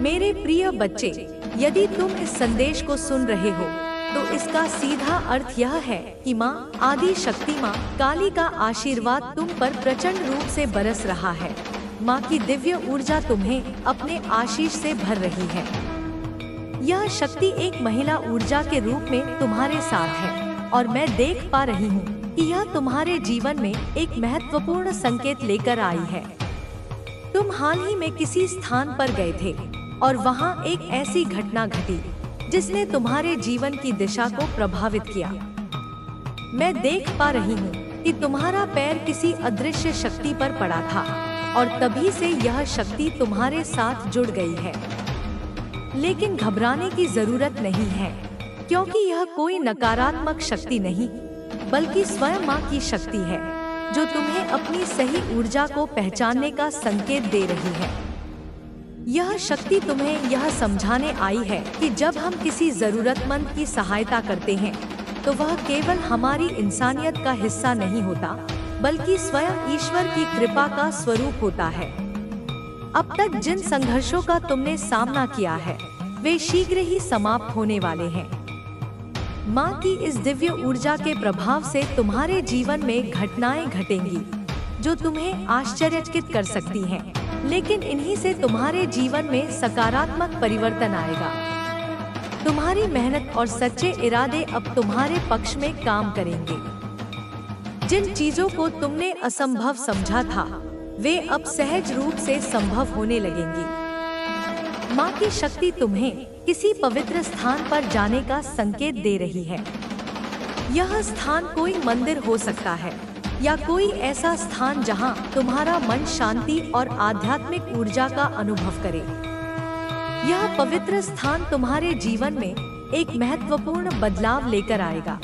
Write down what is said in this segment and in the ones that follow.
मेरे प्रिय बच्चे, यदि तुम इस संदेश को सुन रहे हो तो इसका सीधा अर्थ यह है कि माँ आदि शक्ति माँ काली का आशीर्वाद तुम पर प्रचंड रूप से बरस रहा है। माँ की दिव्य ऊर्जा तुम्हें अपने आशीष से भर रही है। यह शक्ति एक महिला ऊर्जा के रूप में तुम्हारे साथ है और मैं देख पा रही हूँ कि यह तुम्हारे जीवन में एक महत्वपूर्ण संकेत लेकर आई है। तुम हाल ही में किसी स्थान पर गए थे और वहाँ एक ऐसी घटना घटी जिसने तुम्हारे जीवन की दिशा को प्रभावित किया। मैं देख पा रही हूँ कि तुम्हारा पैर किसी अदृश्य शक्ति पर पड़ा था और तभी से यह शक्ति तुम्हारे साथ जुड़ गई है। लेकिन घबराने की जरूरत नहीं है, क्योंकि यह कोई नकारात्मक शक्ति नहीं बल्कि स्वयं माँ की शक्ति है जो तुम्हें अपनी सही ऊर्जा को पहचानने का संकेत दे रही है। यह शक्ति तुम्हें यह समझाने आई है कि जब हम किसी जरूरतमंद की सहायता करते हैं तो वह केवल हमारी इंसानियत का हिस्सा नहीं होता बल्कि स्वयं ईश्वर की कृपा का स्वरूप होता है। अब तक जिन संघर्षों का तुमने सामना किया है वे शीघ्र ही समाप्त होने वाले हैं। माँ की इस दिव्य ऊर्जा के प्रभाव से तुम्हारे जीवन में घटनाएं घटेंगी जो तुम्हें आश्चर्यचकित कर सकती हैं, लेकिन इन्हीं से तुम्हारे जीवन में सकारात्मक परिवर्तन आएगा। तुम्हारी मेहनत और सच्चे इरादे अब तुम्हारे पक्ष में काम करेंगे। जिन चीजों को तुमने असंभव समझा था वे अब सहज रूप से संभव होने लगेंगी। माँ की शक्ति तुम्हें किसी पवित्र स्थान पर जाने का संकेत दे रही है। यह स्थान कोई मंदिर हो सकता है या कोई ऐसा स्थान जहां तुम्हारा मन शांति और आध्यात्मिक ऊर्जा का अनुभव करे। यह पवित्र स्थान तुम्हारे जीवन में एक महत्वपूर्ण बदलाव लेकर आएगा।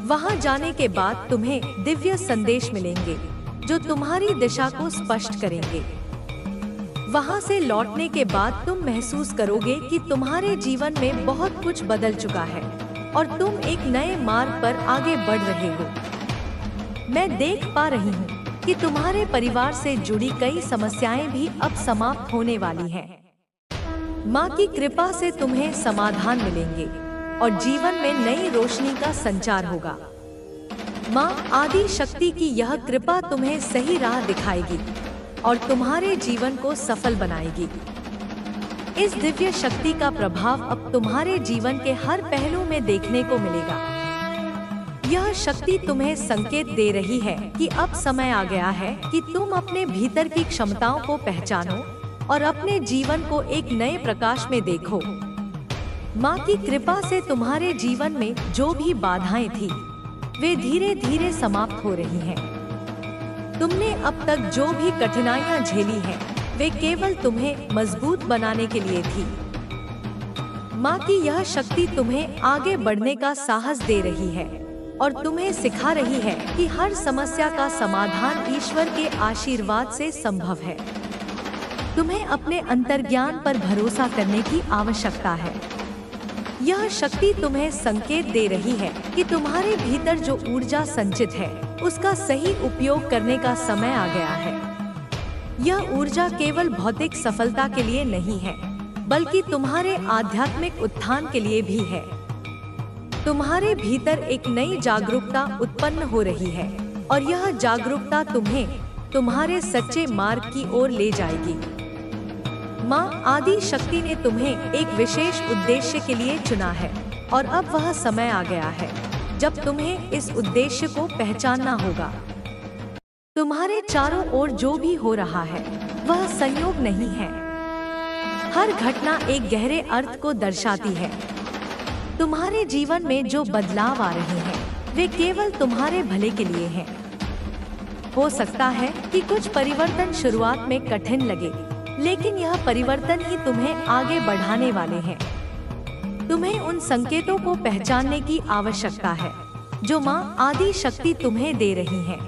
वहां जाने के बाद तुम्हें दिव्य संदेश मिलेंगे जो तुम्हारी दिशा को स्पष्ट करेंगे। वहां से लौटने के बाद तुम महसूस करोगे कि तुम्हारे जीवन में बहुत कुछ बदल चुका है और तुम एक नए मार्ग पर आगे बढ़ रहे हो। मैं देख पा रही हूँ कि तुम्हारे परिवार से जुड़ी कई समस्याएं भी अब समाप्त होने वाली हैं। माँ की कृपा से तुम्हें समाधान मिलेंगे और जीवन में नई रोशनी का संचार होगा। माँ आदि शक्ति की यह कृपा तुम्हें सही राह दिखाएगी और तुम्हारे जीवन को सफल बनाएगी। इस दिव्य शक्ति का प्रभाव अब तुम्हारे जीवन के हर पहलू में देखने को मिलेगा। यह शक्ति तुम्हें संकेत दे रही है कि अब समय आ गया है कि तुम अपने भीतर की क्षमताओं को पहचानो और अपने जीवन को एक नए प्रकाश में देखो। माँ की कृपा से तुम्हारे जीवन में जो भी बाधाएं थी वे धीरे धीरे समाप्त हो रही हैं। तुमने अब तक जो भी कठिनाइयां झेली हैं वे केवल तुम्हें मजबूत बनाने के लिए थी। माँ की यह शक्ति तुम्हें आगे बढ़ने का साहस दे रही है और तुम्हें सिखा रही है कि हर समस्या का समाधान ईश्वर के आशीर्वाद से संभव है। तुम्हें अपने अंतर्ज्ञान पर भरोसा करने की आवश्यकता है। यह शक्ति तुम्हें संकेत दे रही है कि तुम्हारे भीतर जो ऊर्जा संचित है उसका सही उपयोग करने का समय आ गया है। यह ऊर्जा केवल भौतिक सफलता के लिए नहीं है बल्कि तुम्हारे आध्यात्मिक उत्थान के लिए भी है। तुम्हारे भीतर एक नई जागरूकता उत्पन्न हो रही है और यह जागरूकता तुम्हें तुम्हारे सच्चे मार्ग की ओर ले जाएगी। माँ आदि शक्ति ने तुम्हें एक विशेष उद्देश्य के लिए चुना है और अब वह समय आ गया है जब तुम्हें इस उद्देश्य को पहचानना होगा। तुम्हारे चारों ओर जो भी हो रहा है वह संयोग नहीं है। हर घटना एक गहरे अर्थ को दर्शाती है। तुम्हारे जीवन में जो बदलाव आ रहे हैं वे केवल तुम्हारे भले के लिए हैं। हो सकता है कि कुछ परिवर्तन शुरुआत में कठिन लगे, लेकिन यह परिवर्तन ही तुम्हें आगे बढ़ाने वाले हैं। तुम्हें उन संकेतों को पहचानने की आवश्यकता है जो माँ आदि शक्ति तुम्हें दे रही है।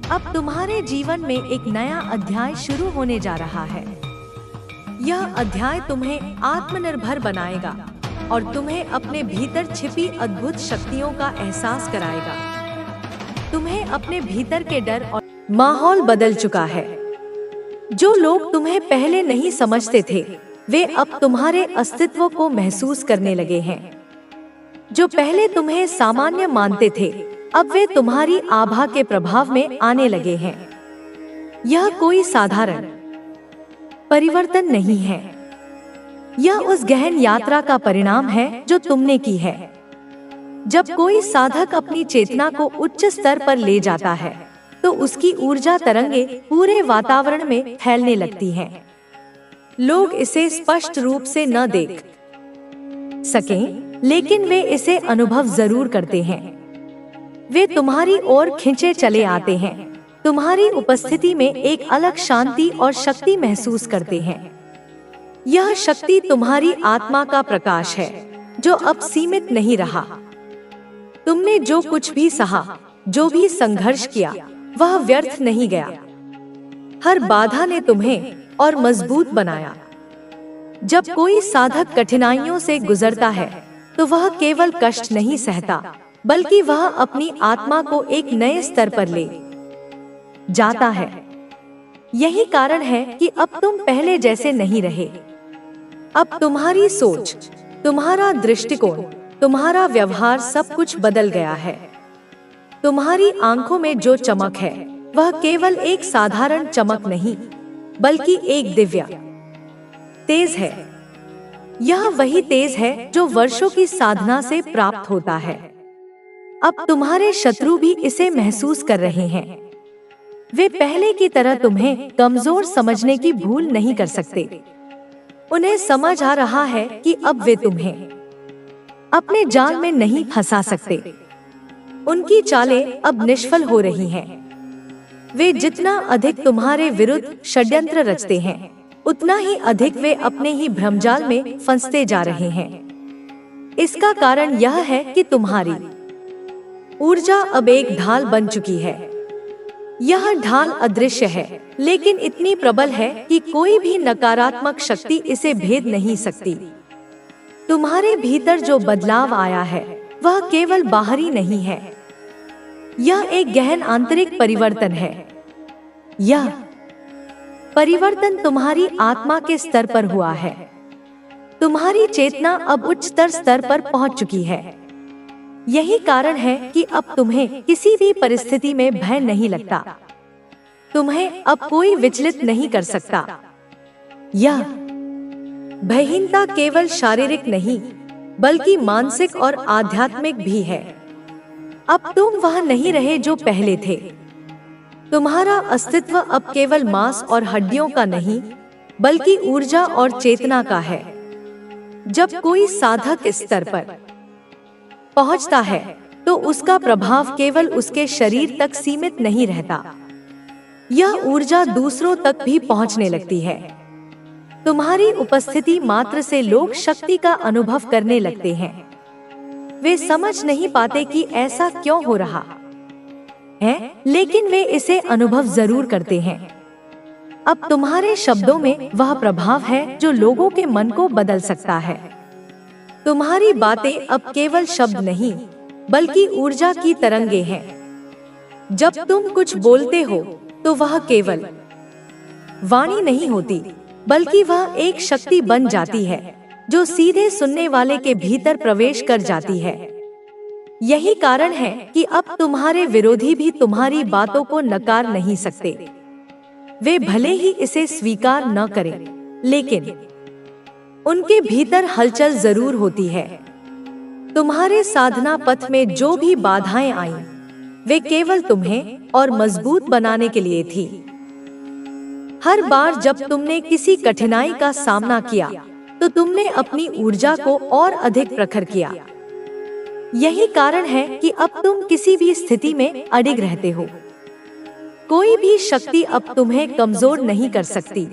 अब तुम्हारे जीवन में एक नया अध्याय शुरू होने जा रहा है। यह अध्याय तुम्हें आत्मनिर्भर बनाएगा और तुम्हें अपने भीतर छिपी अद्भुत शक्तियों का एहसास कराएगा। तुम्हें अपने भीतर के डर और माहौल बदल चुका है। जो लोग तुम्हें पहले नहीं समझते थे, वे अब तुम्हारे अस्तित्व को महसूस करने लगे हैं। जो पहले तुम्हें सामान्य मानते थे, अब वे तुम्हारी आभा के प्रभाव में आने लगे हैं। यह कोई साधारण परिवर्तन नहीं है, यह उस गहन यात्रा का परिणाम है जो तुमने की है। जब कोई साधक अपनी चेतना को उच्च स्तर पर ले जाता है, तो उसकी ऊर्जा तरंगे पूरे वातावरण में फैलने लगती हैं। लोग इसे स्पष्ट रूप से न देख सकें, लेकिन वे इसे अनुभव जरूर करते हैं। वे तुम्हारी ओर खींचे चले आते हैं, तुम्हारी उपस्थिति में एक अलग शांति और शक्ति महसूस करते हैं। यह शक्ति तुम्हारी आत्मा का प्रकाश है, जो अब सीमित नहीं रहा। तुमने जो कुछ भी सहा, जो भी संघर्ष किया, वह व्यर्थ नहीं गया। हर बाधा ने तुम्हें और मजबूत बनाया। जब कोई साधक कठिनाइयों से गुजरता है, तो वह केवल कष्ट नहीं सहता, बल्कि वह अपनी आत्मा को एक नए स्तर पर ले जाता है। यही कारण है कि अब तुम पहले जैसे नहीं रहे। अब तुम्हारी सोच, तुम्हारा दृष्टिकोण, तुम्हारा व्यवहार सब कुछ बदल गया है। तुम्हारी आंखों में जो चमक है, वह केवल एक साधारण चमक नहीं, बल्कि एक दिव्य तेज है। यह वही तेज है जो वर्षों की साधना से प्राप्त होता है। अब तुम्हारे शत्रु भी इसे महसूस कर रहे हैं। वे पहले की तरह तुम्हें कमजोर समझने की भूल नहीं कर सकते। उन्हें समझ आ रहा है कि अब वे तुम्हें अपने जाल में नहीं फंसा सकते। उनकी चालें अब निष्फल हो रही हैं। वे जितना अधिक तुम्हारे विरुद्ध षड्यंत्र रचते हैं, उतना ही अधिक वे अपने ही भ्रमजाल में फंसते जा रहे हैं। इसका कारण यह है कि तुम्हारी ऊर्जा अब एक ढाल बन चुकी है। यह ढाल अदृश्य है, लेकिन इतनी प्रबल है कि कोई भी नकारात्मक शक्ति इसे भेद नहीं सकती। तुम्हारे भीतर जो बदलाव आया है, वह केवल बाहरी नहीं है, यह एक गहन आंतरिक परिवर्तन है। यह परिवर्तन तुम्हारी आत्मा के स्तर पर हुआ है। तुम्हारी चेतना अब उच्चतर स्तर पर पहुंच चुकी है। यही कारण है कि अब तुम्हें किसी भी परिस्थिति में भय नहीं लगता। तुम्हें अब कोई विचलित नहीं कर सकता। यह भयहीनता केवल शारीरिक नहीं, बल्कि मानसिक और आध्यात्मिक भी है। अब तुम वह नहीं रहे जो पहले थे। तुम्हारा अस्तित्व अब केवल मांस और हड्डियों का नहीं, बल्कि ऊर्जा और चेतना का है। जब कोई साधक इस स्तर पर पहुंचता है, तो उसका प्रभाव केवल उसके शरीर तक सीमित नहीं रहता। यह ऊर्जा दूसरों तक भी पहुंचने लगती है। तुम्हारी उपस्थिति मात्र से लोग शक्ति का अनुभव करने लगते हैं। वे समझ नहीं पाते कि ऐसा क्यों हो रहा है, लेकिन वे इसे अनुभव जरूर करते हैं। अब तुम्हारे शब्दों में वह प्रभाव है जो लोगों के मन को बदल सकता है। तुम्हारी बातें अब केवल शब्द नहीं, बल्कि ऊर्जा की तरंगे हैं। जब तुम कुछ बोलते हो, तो वह केवल वाणी नहीं होती, बल्कि वह एक शक्ति बन जाती है, जो सीधे सुनने वाले के भीतर प्रवेश कर जाती है। यही कारण है कि अब तुम्हारे विरोधी भी तुम्हारी बातों को नकार नहीं सकते। वे भले ही इसे स्वीकार न करें, लेकिन उनके भीतर हलचल जरूर होती है। तुम्हारे साधना पथ में जो भी बाधाएं आईं, वे केवल तुम्हें और मजबूत बनाने के लिए थी। हर बार जब तुमने किसी कठिनाई का सामना किया, तो तुमने अपनी ऊर्जा को और अधिक प्रखर किया। यही कारण है कि अब तुम किसी भी स्थिति में अडिग रहते हो। कोई भी शक्ति अब तुम्हें कमजोर नहीं कर सकती।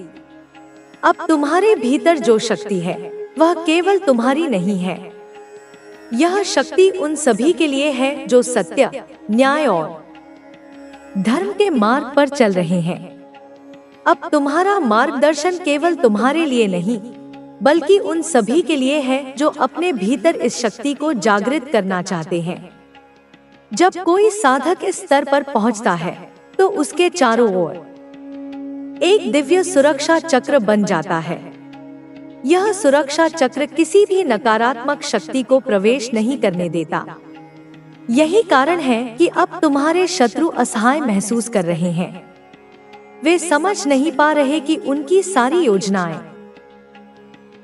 अब तुम्हारे भीतर जो शक्ति है, वह केवल तुम्हारी नहीं है। यह शक्ति उन सभी के लिए है जो सत्य, न्याय और धर्म के मार्ग पर चल रहे हैं। अब तुम्हारा मार्गदर्शन केवल तुम्हारे लिए नहीं, बल्कि उन सभी के लिए है जो अपने भीतर इस शक्ति को जागृत करना चाहते हैं। जब कोई साधक इस स्तर पर पहुंचता है, तो उसके चारों ओर एक दिव्य सुरक्षा चक्र बन जाता है। यह सुरक्षा चक्र किसी भी नकारात्मक शक्ति को प्रवेश नहीं करने देता। यही कारण है कि अब तुम्हारे शत्रु असहाय महसूस कर रहे हैं। वे समझ नहीं पा रहे कि उनकी सारी योजनाएं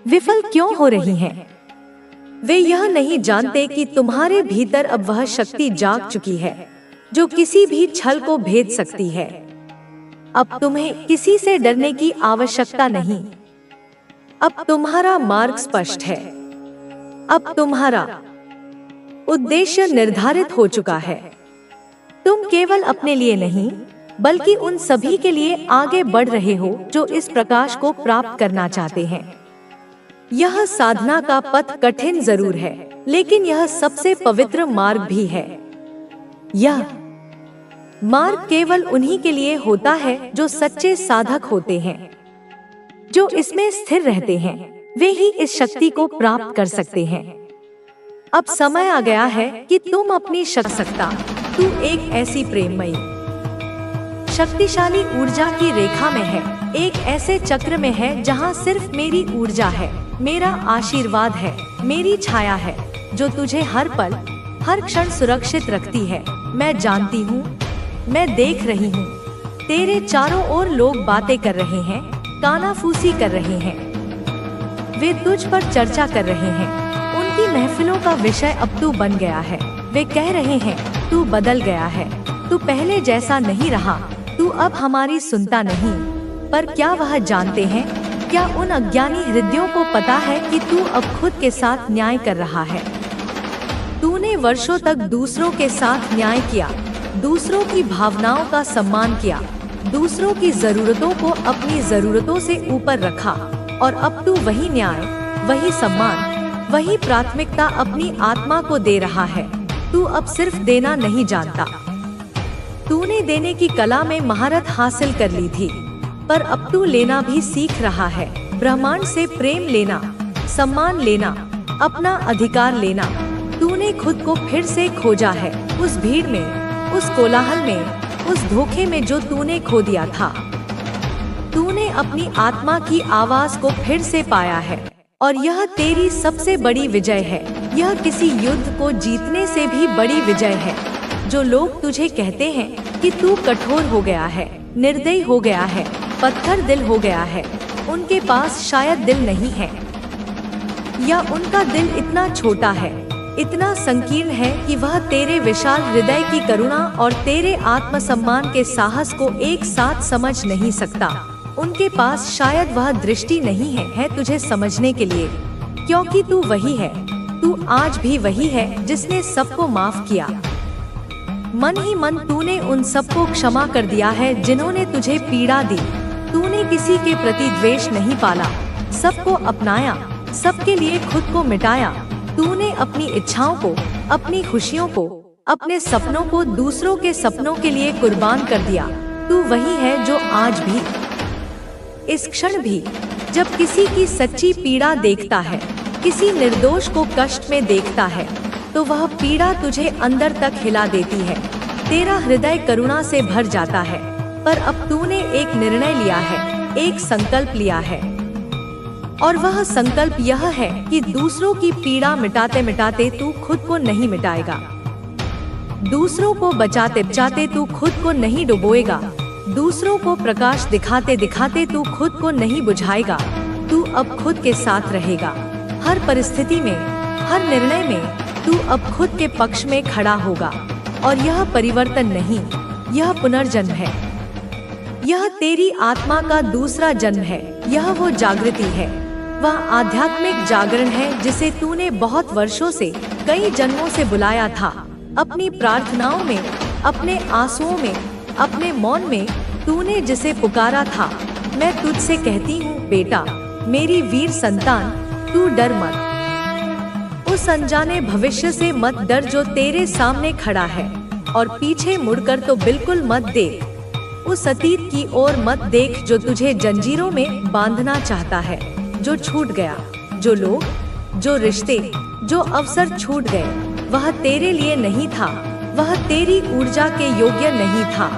विफल क्यों हो रही हैं। वे यह नहीं जानते कि तुम्हारे भीतर अब वह शक्ति जाग चुकी है जो किसी भी छल को भेद सकती है। अब तुम्हें किसी से डरने की आवश्यकता नहीं। अब तुम्हारा मार्ग स्पष्ट है। अब तुम्हारा उद्देश्य निर्धारित हो चुका है। तुम केवल अपने लिए नहीं बल्कि उन सभी के लिए आगे बढ़ रहे हो जो इस प्रकाश को प्राप्त करना चाहते हैं। यह साधना का पथ कठिन जरूर है, लेकिन यह सबसे पवित्र मार्ग भी है। यह मार्ग केवल उन्हीं के लिए होता है जो सच्चे साधक होते हैं, जो इसमें स्थिर रहते हैं। वे ही इस शक्ति को प्राप्त कर सकते हैं। अब समय आ गया है कि तुम अपनी सत्ता, तू एक ऐसी प्रेममयी शक्तिशाली ऊर्जा की रेखा में है, एक ऐसे चक्र में है जहां सिर्फ मेरी ऊर्जा है, मेरा आशीर्वाद है, मेरी छाया है जो तुझे हर पल हर क्षण सुरक्षित रखती है। मैं जानती हूँ, मैं देख रही हूँ, तेरे चारों ओर लोग बातें कर रहे हैं, कानाफूसी कर रहे हैं, वे तुझ पर चर्चा कर रहे हैं। उनकी महफिलों का विषय अब तू बन गया है। वे कह रहे हैं तू बदल गया है, तू पहले जैसा नहीं रहा, तू अब हमारी सुनता नहीं। पर क्या वह जानते हैं, क्या उन अज्ञानी हृदयों को पता है कि तू अब खुद के साथ न्याय कर रहा है? तूने वर्षों तक दूसरों के साथ न्याय किया, दूसरों की भावनाओं का सम्मान किया, दूसरों की जरूरतों को अपनी जरूरतों से ऊपर रखा, और अब तू वही न्याय, वही सम्मान, वही प्राथमिकता अपनी आत्मा को दे रहा है। तू अब सिर्फ देना नहीं जानता। तूने देने की कला में महारत हासिल कर ली थी, पर अब तू लेना भी सीख रहा है। ब्रह्मांड से प्रेम लेना, सम्मान लेना, अपना अधिकार लेना। तूने खुद को फिर से खोजा है, उस भीड़ में, उस कोलाहल में, उस धोखे में जो तूने खो दिया था। तूने अपनी आत्मा की आवाज को फिर से पाया है, और यह तेरी सबसे बड़ी विजय है। यह किसी युद्ध को जीतने से भी बड़ी विजय है। जो लोग तुझे कहते हैं कि तू कठोर हो गया है, निर्दयी हो गया है, पत्थर दिल हो गया है, उनके पास शायद दिल नहीं है, या उनका दिल इतना छोटा है, इतना संकीर्ण है कि वह तेरे विशाल हृदय की करुणा और तेरे आत्मसम्मान के साहस को एक साथ समझ नहीं सकता। उनके पास शायद वह दृष्टि नहीं है तुझे समझने के लिए, क्योंकि तू वही है, तू आज भी वही है जिसने सबको माफ किया। मन ही मन तूने उन सबको क्षमा कर दिया है जिन्होंने तुझे पीड़ा दी। तूने किसी के प्रति द्वेष नहीं पाला, सबको अपनाया, सबके लिए खुद को मिटाया। तूने अपनी इच्छाओं को, अपनी खुशियों को, अपने सपनों को दूसरों के सपनों के लिए कुर्बान कर दिया। तू वही है जो आज भी, इस क्षण भी, जब किसी की सच्ची पीड़ा देखता है, किसी निर्दोष को कष्ट में देखता है, तो वह पीड़ा तुझे अंदर तक हिला देती है। तेरा हृदय करुणा से भर जाता है। पर अब तूने एक निर्णय लिया है, एक संकल्प लिया है, और वह संकल्प यह है कि दूसरों की पीड़ा मिटाते मिटाते तू खुद को नहीं मिटाएगा। दूसरों को बचाते बचाते तू खुद को नहीं डुबोएगा। दूसरों को प्रकाश दिखाते दिखाते तू खुद को नहीं बुझाएगा। तू अब खुद के साथ रहेगा। हर परिस्थिति में, हर निर्णय में तू अब खुद के पक्ष में खड़ा होगा। और यह परिवर्तन नहीं, यह पुनर्जन्म है। यह तेरी आत्मा का दूसरा जन्म है। यह वो जागृति है, वह आध्यात्मिक जागरण है जिसे तूने बहुत वर्षों से, कई जन्मों से बुलाया था। अपनी प्रार्थनाओं में, अपने आंसुओं में, अपने मौन में तूने जिसे पुकारा था। मैं तुझसे कहती हूँ बेटा, मेरी वीर संतान, तू डर मत। उस अनजाने भविष्य से मत डर जो तेरे सामने खड़ा है, और पीछे मुड़कर तो बिल्कुल मत देख। उस अतीत की ओर मत देख जो तुझे जंजीरों में बांधना चाहता है, जो छूट गया। जो लोग, जो रिश्ते, जो अवसर छूट गए, वह तेरे लिए नहीं था, वह तेरी ऊर्जा के योग्य नहीं था।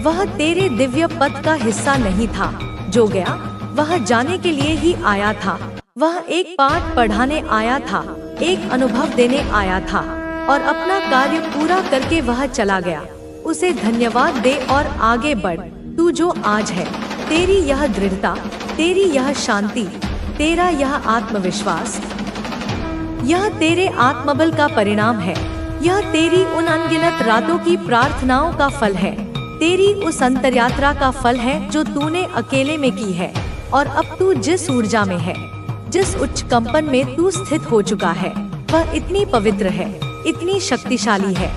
वह तेरे दिव्य पथ का हिस्सा नहीं था। जो गया वह जाने के लिए ही आया था। वह एक पाठ पढ़ाने आया था, एक अनुभव देने आया था और अपना कार्य पूरा करके वह चला गया। उसे धन्यवाद दे और आगे बढ़। तू जो आज है, तेरी यह दृढ़ता, तेरी यह शांति, तेरा यह आत्मविश्वास, यह तेरे आत्मबल का परिणाम है। यह तेरी उन अनगिनत रातों की प्रार्थनाओं का फल है, तेरी उस अंतर्यात्रा का फल है जो तूने अकेले में की है। और अब तू जिस ऊर्जा में है, जिस उच्च कंपन में तू स्थित हो चुका है, वह इतनी पवित्र है, इतनी शक्तिशाली है,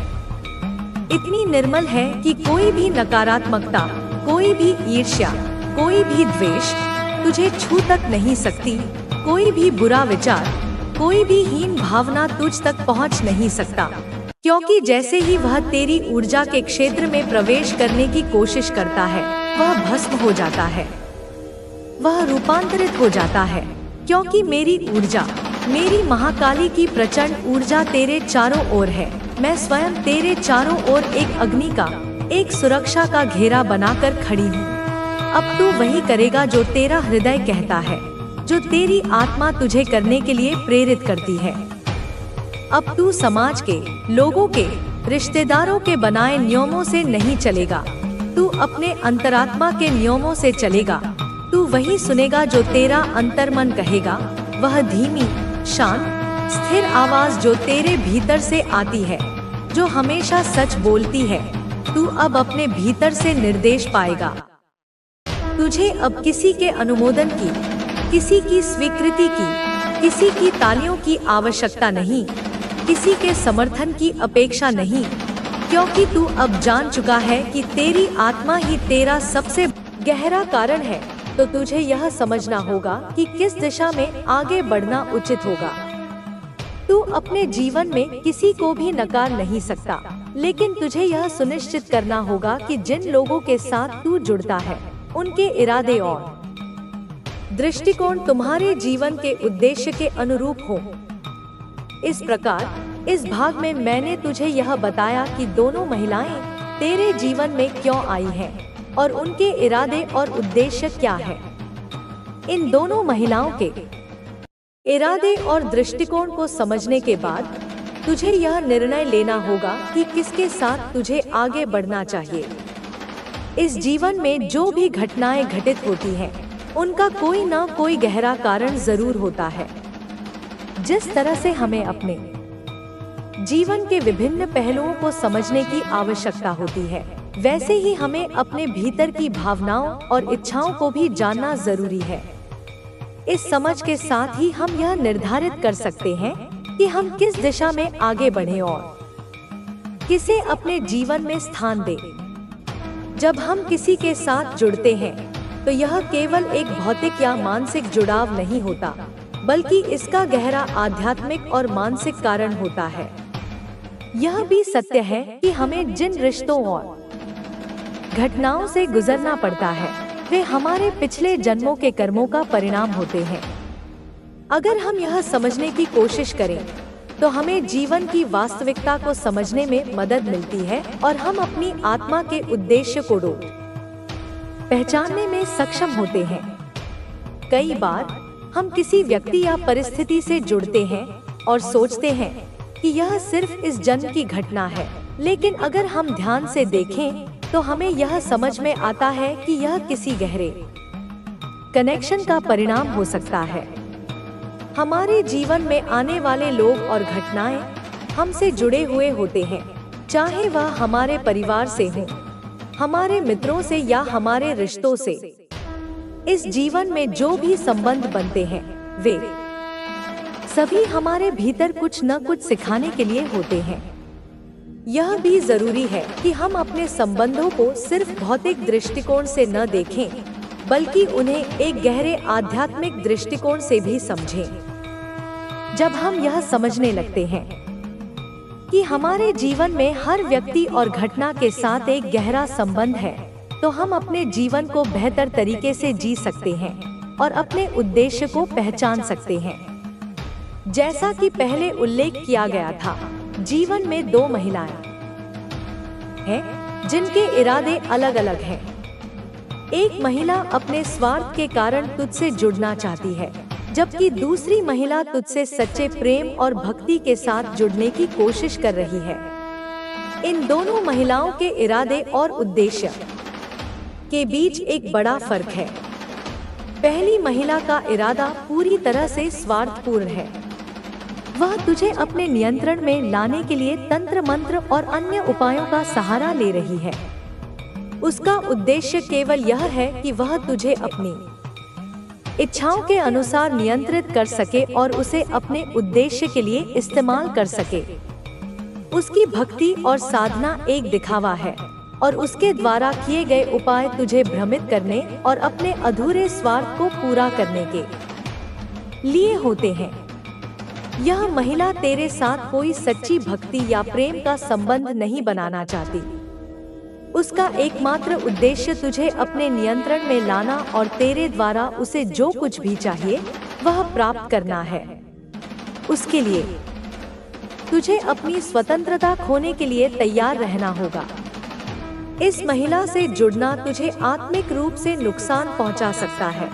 इतनी निर्मल है कि कोई भी नकारात्मकता, कोई भी ईर्ष्या, कोई भी द्वेष तुझे छू तक नहीं सकती। कोई भी बुरा विचार, कोई भी हीन भावना तुझ तक पहुंच नहीं सकता, क्योंकि जैसे ही वह तेरी ऊर्जा के क्षेत्र में प्रवेश करने की कोशिश करता है, वह भस्म हो जाता है, वह रूपांतरित हो जाता है। क्योंकि मेरी ऊर्जा, मेरी महाकाली की प्रचंड ऊर्जा तेरे चारों ओर है। मैं स्वयं तेरे चारों ओर एक अग्नि का, एक सुरक्षा का घेरा बनाकर खड़ी हूँ। अब तू वही करेगा जो तेरा हृदय कहता है, जो तेरी आत्मा तुझे करने के लिए प्रेरित करती है। अब तू समाज के, लोगों के, रिश्तेदारों के बनाए नियमों से नहीं चलेगा। तू अपने अंतरात्मा के नियमों से चलेगा। तू वही सुनेगा जो तेरा अंतर्मन कहेगा, वह धीमी, शांत, स्थिर आवाज जो तेरे भीतर से आती है, जो हमेशा सच बोलती है। तू अब अपने भीतर से निर्देश पाएगा। तुझे अब किसी के अनुमोदन की, किसी की स्वीकृति की, किसी की तालियों की आवश्यकता नहीं, किसी के समर्थन की अपेक्षा नहीं, क्योंकि तू अब जान चुका है कि तेरी आत्मा ही तेरा सबसे गहरा कारण है। तो तुझे यह समझना होगा कि किस दिशा में आगे बढ़ना उचित होगा। तू अपने जीवन में किसी को भी नकार नहीं सकता, लेकिन तुझे यह सुनिश्चित करना होगा कि जिन लोगों के साथ तू जुड़ता है, उनके इरादे और दृष्टिकोण तुम्हारे जीवन के उद्देश्य के अनुरूप हो। इस प्रकार इस भाग में मैंने तुझे यह बताया कि दोनों महिलाएं तेरे जीवन में क्यों आई हैं और उनके इरादे और उद्देश्य क्या है। इन दोनों महिलाओं के इरादे और दृष्टिकोण को समझने के बाद तुझे यह निर्णय लेना होगा कि किसके साथ तुझे आगे बढ़ना चाहिए। इस जीवन में जो भी घटनाएं घटित होती हैं, उनका कोई ना कोई गहरा कारण जरूर होता है। जिस तरह से हमें अपने जीवन के विभिन्न पहलुओं को समझने की आवश्यकता होती है, वैसे ही हमें अपने भीतर की भावनाओं और इच्छाओं को भी जानना जरूरी है। इस समझ के साथ ही हम यह निर्धारित कर सकते हैं कि हम किस दिशा में आगे बढ़ें और किसे अपने जीवन में स्थान दें। जब हम किसी के साथ जुड़ते हैं, तो यह केवल एक भौतिक या मानसिक जुड़ाव नहीं होता, बल्कि इसका गहरा आध्यात्मिक और मानसिक कारण होता है। यह भी सत्य है कि हमें जिन रिश्तों और घटनाओं से गुजरना पड़ता है, वे हमारे पिछले जन्मों के कर्मों का परिणाम होते हैं। अगर हम यह समझने की कोशिश करें, तो हमें जीवन की वास्तविकता को समझने में मदद मिलती है और हम अपनी आत्मा के उद्देश्य को पहचानने में सक्षम होते हैं। कई बार हम किसी व्यक्ति या परिस्थिति से जुड़ते हैं और सोचते हैं कि यह सिर्फ इस जन्म की घटना है, लेकिन अगर हम ध्यान से देखें तो हमें यह समझ में आता है कि यह किसी गहरे कनेक्शन का परिणाम हो सकता है। हमारे जीवन में आने वाले लोग और घटनाएं हमसे जुड़े हुए होते हैं, चाहे वह हमारे परिवार से हो, हमारे मित्रों से या हमारे रिश्तों से। इस जीवन में जो भी संबंध बनते हैं, वे सभी हमारे भीतर कुछ न कुछ सिखाने के लिए होते हैं। यह भी जरूरी है कि हम अपने संबंधों को सिर्फ भौतिक दृष्टिकोण से न देखें, बल्कि उन्हें एक गहरे आध्यात्मिक दृष्टिकोण से भी समझें। जब हम यह समझने लगते हैं कि हमारे जीवन में हर व्यक्ति और घटना के साथ एक गहरा संबंध है, तो हम अपने जीवन को बेहतर तरीके से जी सकते हैं और अपने उद्देश्य को पहचान सकते हैं। जैसा कि पहले उल्लेख किया गया था, जीवन में दो महिलाएं हैं, जिनके इरादे अलग अलग हैं। एक महिला अपने स्वार्थ के कारण तुझसे जुड़ना चाहती है, जबकि दूसरी महिला तुझसे सच्चे प्रेम और भक्ति के साथ जुड़ने की कोशिश कर रही है। इन दोनों महिलाओं के इरादे और उद्देश्य के बीच एक बड़ा फर्क है। पहली महिला का इरादा पूरी तरह से स्वार्थपूर्ण है। वह तुझे अपने नियंत्रण में लाने के लिए तंत्र मंत्र और अन्य उपायों का सहारा ले रही है। उसका उद्देश्य केवल यह है कि वह तुझे अपनी इच्छाओं के अनुसार नियंत्रित कर सके और उसे अपने उद्देश्य के लिए इस्तेमाल कर सके। उसकी भक्ति और साधना एक दिखावा है और उसके द्वारा किए गए उपाय तुझे भ्रमित करने और अपने अधूरे स्वार्थ को पूरा करने के लिए होते हैं। यह महिला तेरे साथ कोई सच्ची भक्ति या प्रेम का संबंध नहीं बनाना चाहती। उसका एकमात्र उद्देश्य तुझे अपने नियंत्रण में लाना और तेरे द्वारा उसे जो कुछ भी चाहिए वह प्राप्त करना है। उसके लिए तुझे अपनी स्वतंत्रता खोने के लिए तैयार रहना होगा। इस महिला से जुड़ना तुझे आत्मिक रूप से नुकसान पहुंचा सकता है,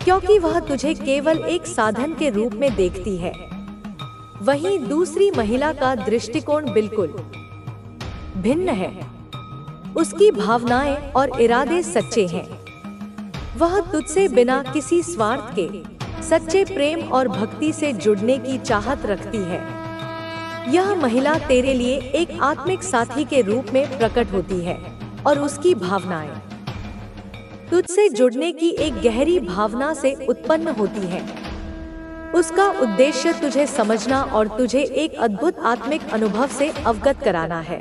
क्योंकि वह तुझे केवल एक साधन के रूप में देखती है। वहीं दूसरी महिला का दृष्टिकोण बिल्कुल भिन्न है। उसकी भावनाएं और इरादे सच्चे हैं। वह तुझसे बिना किसी स्वार्थ के सच्चे प्रेम और भक्ति से जुड़ने की चाहत रखती है। यह महिला तेरे लिए एक आत्मिक साथी के रूप में प्रकट होती है और उसकी भावनाएं तुझसे जुड़ने की एक गहरी भावना से उत्पन्न होती है। उसका उद्देश्य तुझे समझना और तुझे एक अद्भुत आत्मिक अनुभव से अवगत कराना है।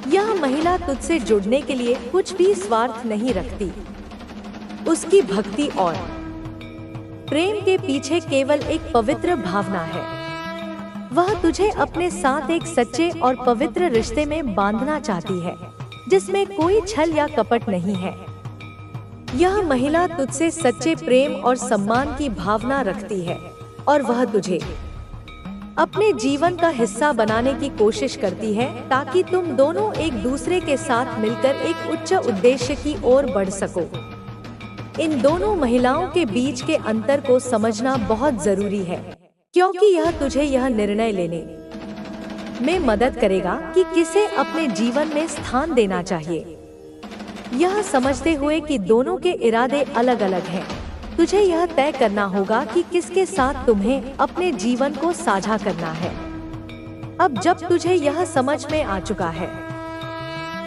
यह महिला तुझसे जुड़ने के लिए कुछ भी स्वार्थ नहीं रखती। उसकी भक्ति और प्रेम के पीछे केवल एक पवित्र भावना है। वह तुझे अपने साथ एक सच्चे और पवित्र रिश्ते में बांधना चाहती है, जिसमें कोई छल या कपट नहीं है। यह महिला तुझसे सच्चे प्रेम और सम्मान की भावना रखती है और वह तुझे अपने जीवन का हिस्सा बनाने की कोशिश करती है, ताकि तुम दोनों एक दूसरे के साथ मिलकर एक उच्च उद्देश्य की ओर बढ़ सको। इन दोनों महिलाओं के बीच के अंतर को समझना बहुत जरूरी है, क्योंकि यह तुझे यह निर्णय लेने में मदद करेगा कि किसे अपने जीवन में स्थान देना चाहिए। यह समझते हुए कि दोनों के इरादे अलग अलग हैं, तुझे यह तय करना होगा कि किसके साथ तुम्हें अपने जीवन को साझा करना है। अब जब तुझे यह समझ में आ चुका है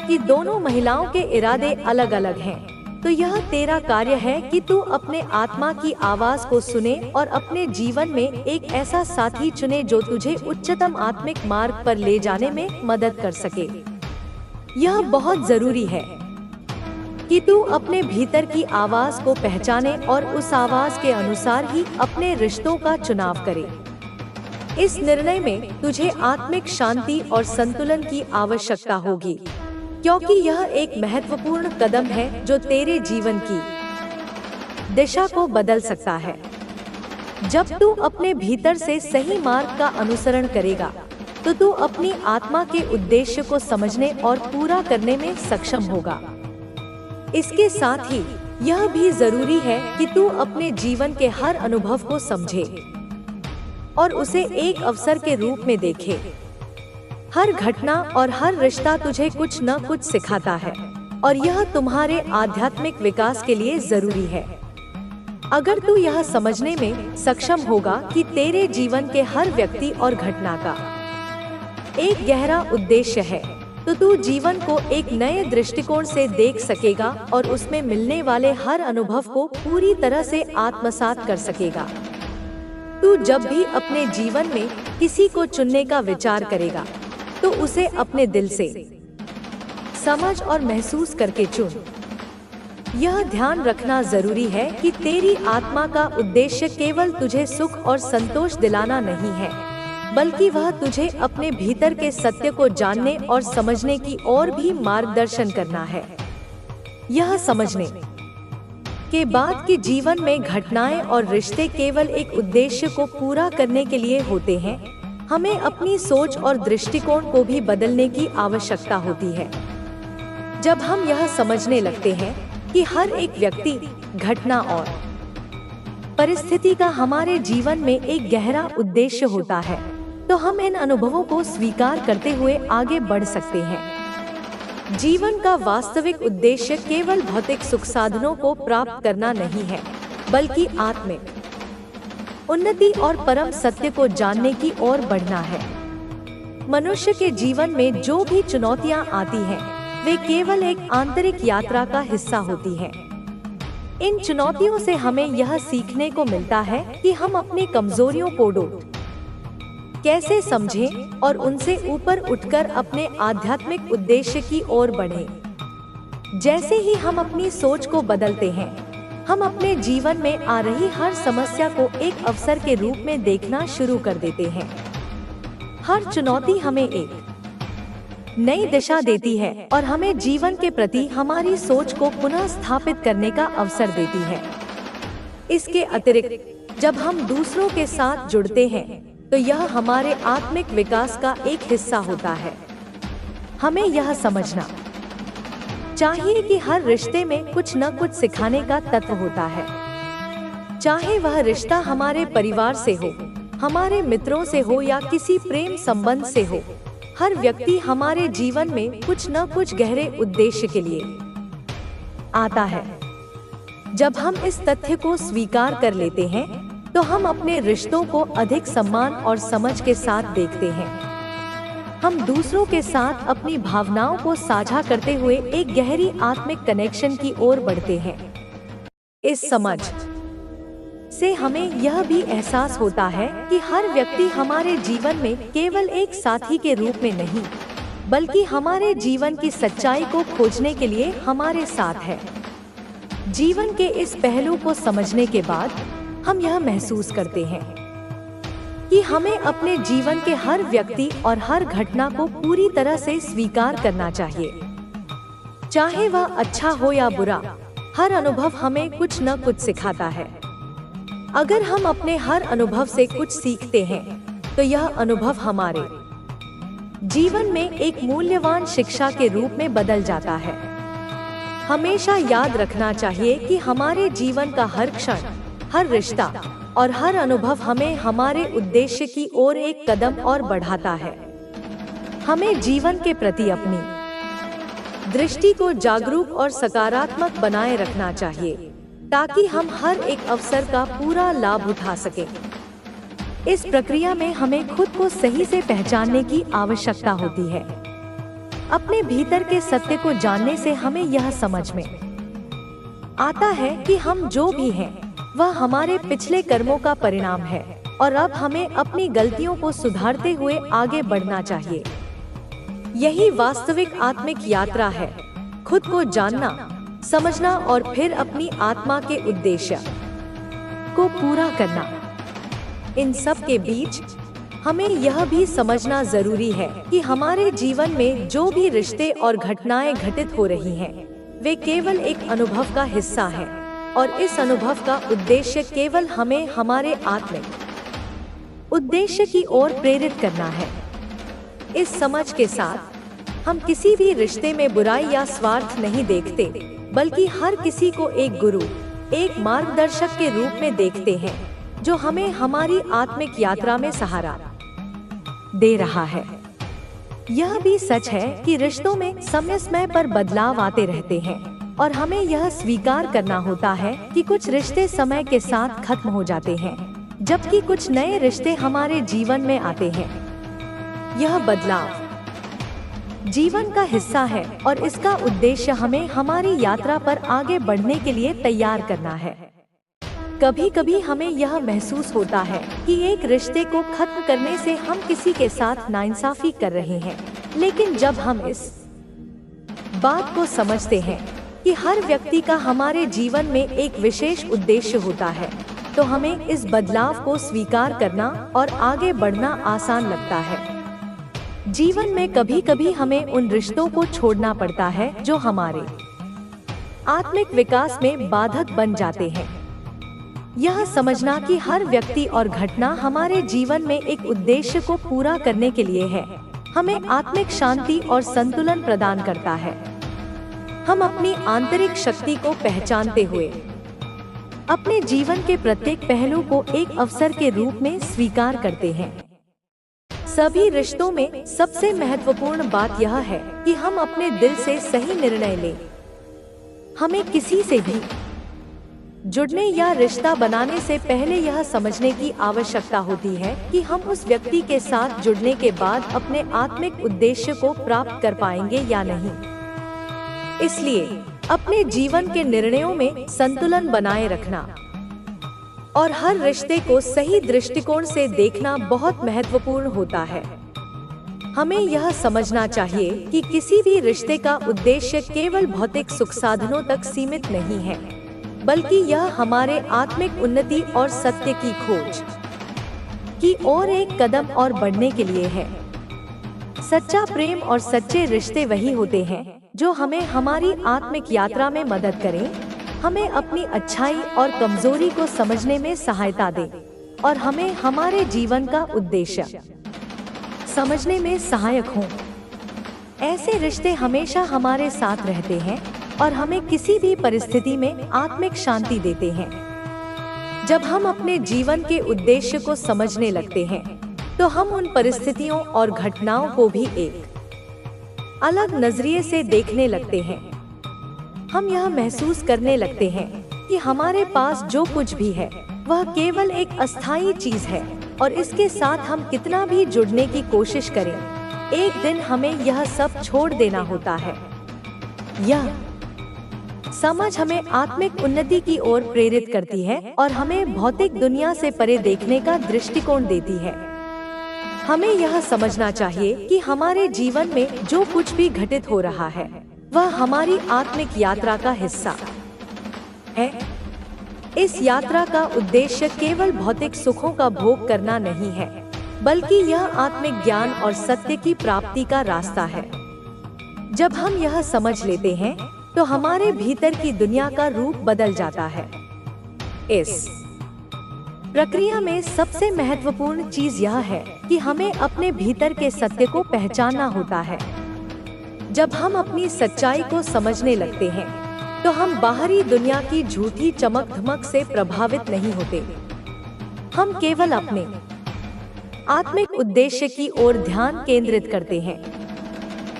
कि दोनों महिलाओं के इरादे अलग अलग हैं, तो यह तेरा कार्य है कि तू अपने आत्मा की आवाज को सुने और अपने जीवन में एक ऐसा साथी चुने जो तुझे उच्चतम आत्मिक मार्ग पर ले जाने में मदद कर सके। यह बहुत जरूरी है कि तू अपने भीतर की आवाज को पहचाने और उस आवाज के अनुसार ही अपने रिश्तों का चुनाव करे। इस निर्णय में तुझे आत्मिक शांति और संतुलन की आवश्यकता होगी, क्योंकि यह एक महत्वपूर्ण कदम है जो तेरे जीवन की दिशा को बदल सकता है। जब तू अपने भीतर से सही मार्ग का अनुसरण करेगा, तो तू अपनी आत्मा के उद्देश्य को समझने और पूरा करने में सक्षम होगा। इसके साथ ही यह भी जरूरी है कि तू अपने जीवन के हर अनुभव को समझे और उसे एक अवसर के रूप में देखे। हर घटना और हर रिश्ता तुझे कुछ न कुछ सिखाता है और यह तुम्हारे आध्यात्मिक विकास के लिए जरूरी है। अगर तू यह समझने में सक्षम होगा कि तेरे जीवन के हर व्यक्ति और घटना का एक गहरा उद्देश्य है, तो तू जीवन को एक नए दृष्टिकोण से देख सकेगा और उसमें मिलने वाले हर अनुभव को पूरी तरह से आत्मसात कर सकेगा। तू जब भी अपने जीवन में किसी को चुनने का विचार करेगा, तो उसे अपने दिल से समझ और महसूस करके चुन। यह ध्यान रखना जरूरी है कि तेरी आत्मा का उद्देश्य केवल तुझे सुख और संतोष दिलाना नहीं है, बल्कि वह तुझे अपने भीतर के सत्य को जानने और समझने की ओर भी मार्गदर्शन करना है। यह समझने के बाद कि जीवन में घटनाएं और रिश्ते केवल एक उद्देश्य को पूरा करने के लिए होते हैं, हमें अपनी सोच और दृष्टिकोण को भी बदलने की आवश्यकता होती है। जब हम यह समझने लगते हैं कि हर एक व्यक्ति, घटना और परिस्थिति का हमारे जीवन में एक गहरा उद्देश्य होता है, तो हम इन अनुभवों को स्वीकार करते हुए आगे बढ़ सकते हैं। जीवन का वास्तविक उद्देश्य केवल भौतिक सुख साधनों को प्राप्त करना नहीं है, बल्कि आत्मिक उन्नति और परम सत्य को जानने की ओर बढ़ना है। मनुष्य के जीवन में जो भी चुनौतियां आती हैं, वे केवल एक आंतरिक यात्रा का हिस्सा होती हैं। इन चुनौतियों से हमें यह सीखने को मिलता है कि हम अपनी कमजोरियों को कैसे समझें और उनसे ऊपर उठकर अपने आध्यात्मिक उद्देश्य की ओर बढ़ें। जैसे ही हम अपनी सोच को बदलते हैं, हम अपने जीवन में आ रही हर समस्या को एक अवसर के रूप में देखना शुरू कर देते हैं। हर चुनौती हमें एक नई दिशा देती है और हमें जीवन के प्रति हमारी सोच को पुनः स्थापित करने का अवसर देती है। इसके अतिरिक्त जब हम दूसरों के साथ जुड़ते हैं, तो यह हमारे आत्मिक विकास का एक हिस्सा होता है। हमें यह समझना चाहिए कि हर रिश्ते में कुछ न कुछ सिखाने का तत्व होता है। चाहे वह रिश्ता हमारे परिवार से हो, हमारे मित्रों से हो या किसी प्रेम संबंध से हो, हर व्यक्ति हमारे जीवन में कुछ न कुछ गहरे उद्देश्य के लिए आता है। जब हम इस तथ्य को स्वीकार कर लेते हैं, तो हम अपने रिश्तों को अधिक सम्मान और समझ के साथ देखते हैं। हम दूसरों के साथ अपनी भावनाओं को साझा करते हुए एक गहरी आत्मिक कनेक्शन की ओर बढ़ते हैं। इस समझ से हमें यह भी एहसास होता है कि हर व्यक्ति हमारे जीवन में केवल एक साथी के रूप में नहीं, बल्कि हमारे जीवन की सच्चाई को खोजने के लिए हमारे साथ है। जीवन के इस पहलू को समझने के बाद हम यह महसूस करते हैं कि हमें अपने जीवन के हर व्यक्ति और हर घटना को पूरी तरह से स्वीकार करना चाहिए। चाहे वह अच्छा हो या बुरा, हर अनुभव हमें कुछ न कुछ सिखाता है। अगर हम अपने हर अनुभव से कुछ सीखते हैं, तो यह अनुभव हमारे जीवन में एक मूल्यवान शिक्षा के रूप में बदल जाता है। हमेशा याद रखना चाहिए कि हमारे जीवन का हर क्षण, हर रिश्ता और हर अनुभव हमें हमारे उद्देश्य की ओर एक कदम और बढ़ाता है। हमें जीवन के प्रति अपनी दृष्टि को जागरूक और सकारात्मक बनाए रखना चाहिए, ताकि हम हर एक अवसर का पूरा लाभ उठा सकें। इस प्रक्रिया में हमें खुद को सही से पहचानने की आवश्यकता होती है। अपने भीतर के सत्य को जानने से हमें यह समझ में आता है कि हम जो भी हैं, वह हमारे पिछले कर्मों का परिणाम है और अब हमें अपनी गलतियों को सुधारते हुए आगे बढ़ना चाहिए। यही वास्तविक आत्मिक यात्रा है, खुद को जानना, समझना और फिर अपनी आत्मा के उद्देश्य को पूरा करना। इन सब के बीच हमें यह भी समझना जरूरी है कि हमारे जीवन में जो भी रिश्ते और घटनाएं घटित हो रही हैं, वे केवल एक अनुभव का हिस्सा है और इस अनुभव का उद्देश्य केवल हमें हमारे आत्मिक उद्देश्य की ओर प्रेरित करना है। इस समझ के साथ हम किसी भी रिश्ते में बुराई या स्वार्थ नहीं देखते, बल्कि हर किसी को एक गुरु, एक मार्गदर्शक के रूप में देखते हैं, जो हमें हमारी आत्मिक यात्रा में सहारा दे रहा है। यह भी सच है कि रिश्तों में समय समय पर बदलाव आते रहते हैं और हमें यह स्वीकार करना होता है कि कुछ रिश्ते समय के साथ खत्म हो जाते हैं, जबकि कुछ नए रिश्ते हमारे जीवन में आते हैं। यह बदलाव जीवन का हिस्सा है और इसका उद्देश्य हमें हमारी यात्रा पर आगे बढ़ने के लिए तैयार करना है। कभी कभी हमें यह महसूस होता है कि एक रिश्ते को खत्म करने से हम किसी के साथ नाइंसाफी कर रहे हैं, लेकिन जब हम इस बात को समझते हैं कि हर व्यक्ति का हमारे जीवन में एक विशेष उद्देश्य होता है, तो हमें इस बदलाव को स्वीकार करना और आगे बढ़ना आसान लगता है। जीवन में कभी कभी हमें उन रिश्तों को छोड़ना पड़ता है जो हमारे आत्मिक विकास में बाधक बन जाते हैं। यह समझना कि हर व्यक्ति और घटना हमारे जीवन में एक उद्देश्य को पूरा करने के लिए है, हमें आत्मिक शांति और संतुलन प्रदान करता है। हम अपनी आंतरिक शक्ति को पहचानते हुए अपने जीवन के प्रत्येक पहलू को एक अवसर के रूप में स्वीकार करते हैं। सभी रिश्तों में सबसे महत्वपूर्ण बात यह है कि हम अपने दिल से सही निर्णय लें। हमें किसी से भी जुड़ने या रिश्ता बनाने से पहले यह समझने की आवश्यकता होती है कि हम उस व्यक्ति के साथ जुड़ने के बाद अपने आत्मिक उद्देश्य को प्राप्त कर पाएंगे या नहीं। इसलिए अपने जीवन के निर्णयों में संतुलन बनाए रखना और हर रिश्ते को सही दृष्टिकोण से देखना बहुत महत्वपूर्ण होता है। हमें यह समझना चाहिए कि किसी भी रिश्ते का उद्देश्य केवल भौतिक सुख साधनों तक सीमित नहीं है, बल्कि यह हमारे आत्मिक उन्नति और सत्य की खोज की ओर एक कदम और बढ़ने के लिए है। सच्चा प्रेम और सच्चे रिश्ते वही होते हैं जो हमें हमारी आत्मिक यात्रा में मदद करें, हमें अपनी अच्छाई और कमजोरी को समझने में सहायता दें और हमें हमारे जीवन का उद्देश्य समझने में सहायक हों। ऐसे रिश्ते हमेशा हमारे साथ रहते हैं और हमें किसी भी परिस्थिति में आत्मिक शांति देते हैं। जब हम अपने जीवन के उद्देश्य को समझने लगते हैं, तो हम उन परिस्थितियों और घटनाओं को भी एक अलग नजरिए से देखने लगते हैं। हम यह महसूस करने लगते हैं कि हमारे पास जो कुछ भी है वह केवल एक अस्थायी चीज है और इसके साथ हम कितना भी जुड़ने की कोशिश करें, एक दिन हमें यह सब छोड़ देना होता है। यह समझ हमें आत्मिक उन्नति की ओर प्रेरित करती है और हमें भौतिक दुनिया से परे देखने का दृष्टिकोण देती है। हमें यह समझना चाहिए कि हमारे जीवन में जो कुछ भी घटित हो रहा है वह हमारी आत्मिक यात्रा का हिस्सा है। इस यात्रा का उद्देश्य केवल भौतिक सुखों का भोग करना नहीं है, बल्कि यह आत्मिक ज्ञान और सत्य की प्राप्ति का रास्ता है। जब हम यह समझ लेते हैं, तो हमारे भीतर की दुनिया का रूप बदल जाता है। इस प्रक्रिया में सबसे महत्वपूर्ण चीज यह है कि हमें अपने भीतर के सत्य को पहचानना होता है। जब हम अपनी सच्चाई को समझने लगते हैं, तो हम बाहरी दुनिया की झूठी चमक धमक से प्रभावित नहीं होते। हम केवल अपने आत्मिक उद्देश्य की ओर ध्यान केंद्रित करते हैं।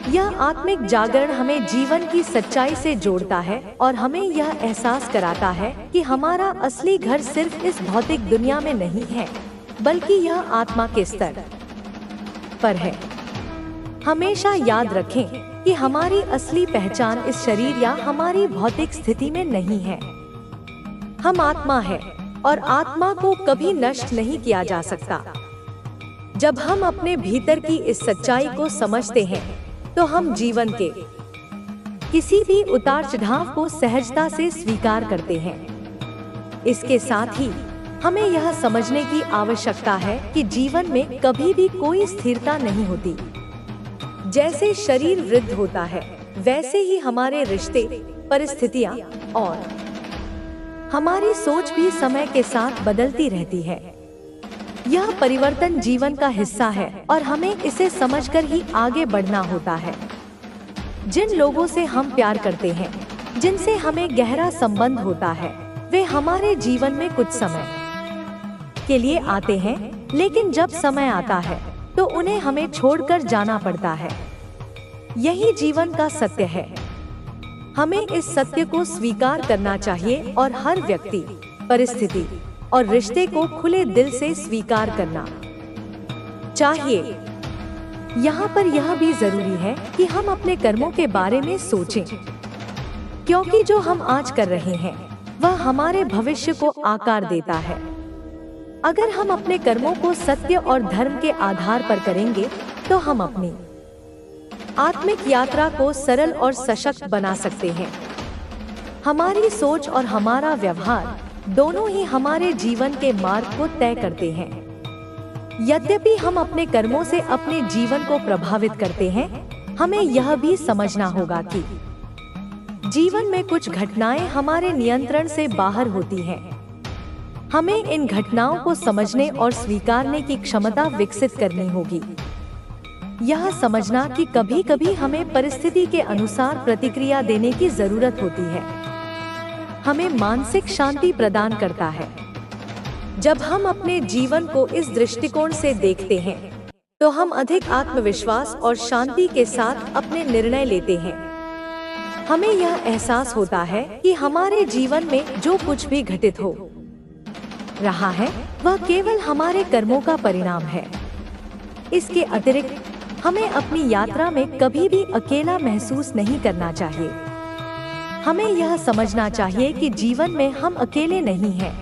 यह आत्मिक जागरण हमें जीवन की सच्चाई से जोड़ता है और हमें यह एहसास कराता है कि हमारा असली घर सिर्फ इस भौतिक दुनिया में नहीं है, बल्कि यह आत्मा के स्तर पर है। हमेशा याद रखें कि हमारी असली पहचान इस शरीर या हमारी भौतिक स्थिति में नहीं है। हम आत्मा है और आत्मा को कभी नष्ट नहीं किया जा सकता। जब हम अपने भीतर की इस सच्चाई को समझते हैं, तो हम जीवन के किसी भी उतार चढ़ाव को सहजता से स्वीकार करते हैं। इसके साथ ही हमें यह समझने की आवश्यकता है कि जीवन में कभी भी कोई स्थिरता नहीं होती। जैसे शरीर वृद्ध होता है, वैसे ही हमारे रिश्ते, परिस्थितियां और हमारी सोच भी समय के साथ बदलती रहती है। यह परिवर्तन जीवन का हिस्सा है और हमें इसे समझकर ही आगे बढ़ना होता है। जिन लोगों से हम प्यार करते हैं, जिनसे हमें गहरा संबंध होता है, वे हमारे जीवन में कुछ समय के लिए आते हैं, लेकिन जब समय आता है तो उन्हें हमें छोड़कर जाना पड़ता है। यही जीवन का सत्य है। हमें इस सत्य को स्वीकार करना चाहिए और हर व्यक्ति, परिस्थिति और रिश्ते को खुले दिल से स्वीकार करना चाहिए। यहाँ पर यह भी जरूरी है कि हम अपने कर्मों के बारे में सोचें, क्योंकि जो हम आज कर रहे हैं वह हमारे भविष्य को आकार देता है। अगर हम अपने कर्मों को सत्य और धर्म के आधार पर करेंगे, तो हम अपनी आत्मिक यात्रा को सरल और सशक्त बना सकते हैं। हमारी सोच और हमारा व्यवहार दोनों ही हमारे जीवन के मार्ग को तय करते हैं। यद्यपि हम अपने कर्मों से अपने जीवन को प्रभावित करते हैं, हमें यह भी समझना होगा कि जीवन में कुछ घटनाएं हमारे नियंत्रण से बाहर होती हैं। हमें इन घटनाओं को समझने और स्वीकारने की क्षमता विकसित करनी होगी। यह समझना कि कभी कभी हमें परिस्थिति के अनुसार प्रतिक्रिया देने की जरूरत होती है, हमें मानसिक शांति प्रदान करता है। जब हम अपने जीवन को इस दृष्टिकोण से देखते हैं तो हम अधिक आत्मविश्वास और शांति के साथ अपने निर्णय लेते हैं। हमें यह एहसास होता है कि हमारे जीवन में जो कुछ भी घटित हो रहा है वह केवल हमारे कर्मों का परिणाम है। इसके अतिरिक्त हमें अपनी यात्रा में कभी भी अकेला महसूस नहीं करना चाहिए। हमें यह समझना चाहिए कि जीवन में हम अकेले नहीं हैं।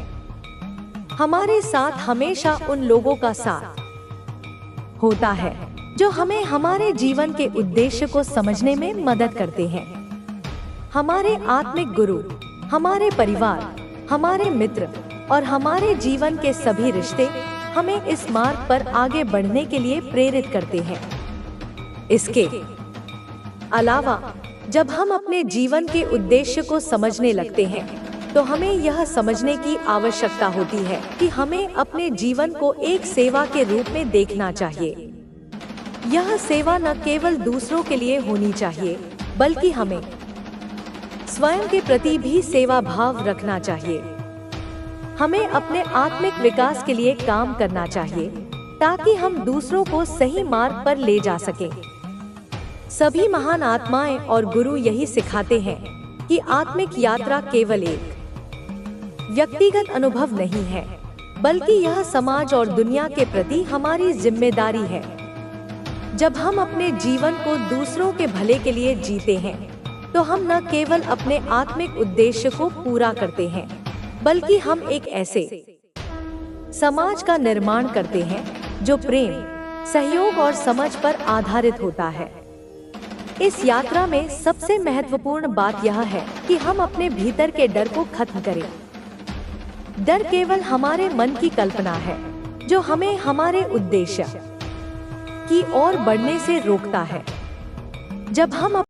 हमारे साथ हमेशा उन लोगों का साथ होता है जो हमें हमारे जीवन के उद्देश्य को समझने में मदद करते हैं। हमारे आत्मिक गुरु, हमारे परिवार, हमारे मित्र और हमारे जीवन के सभी रिश्ते हमें इस मार्ग पर आगे बढ़ने के लिए प्रेरित करते हैं। इसके अलावा जब हम अपने जीवन के उद्देश्य को समझने लगते हैं तो हमें यह समझने की आवश्यकता होती है कि हमें अपने जीवन को एक सेवा के रूप में देखना चाहिए। यह सेवा न केवल दूसरों के लिए होनी चाहिए बल्कि हमें स्वयं के प्रति भी सेवा भाव रखना चाहिए। हमें अपने आत्मिक विकास के लिए काम करना चाहिए ताकि हम दूसरों को सही मार्ग पर ले जा सकें। सभी महान आत्माएं और गुरु यही सिखाते हैं कि आत्मिक यात्रा केवल एक व्यक्तिगत अनुभव नहीं है बल्कि यह समाज और दुनिया के प्रति हमारी जिम्मेदारी है। जब हम अपने जीवन को दूसरों के भले के लिए जीते हैं तो हम न केवल अपने आत्मिक उद्देश्य को पूरा करते हैं बल्कि हम एक ऐसे समाज का निर्माण करते हैं जो प्रेम, सहयोग और समझ पर आधारित होता है। इस यात्रा में सबसे महत्वपूर्ण बात यह है कि हम अपने भीतर के डर को खत्म करें। डर केवल हमारे मन की कल्पना है जो हमें हमारे उद्देश्य की ओर बढ़ने से रोकता है। जब हम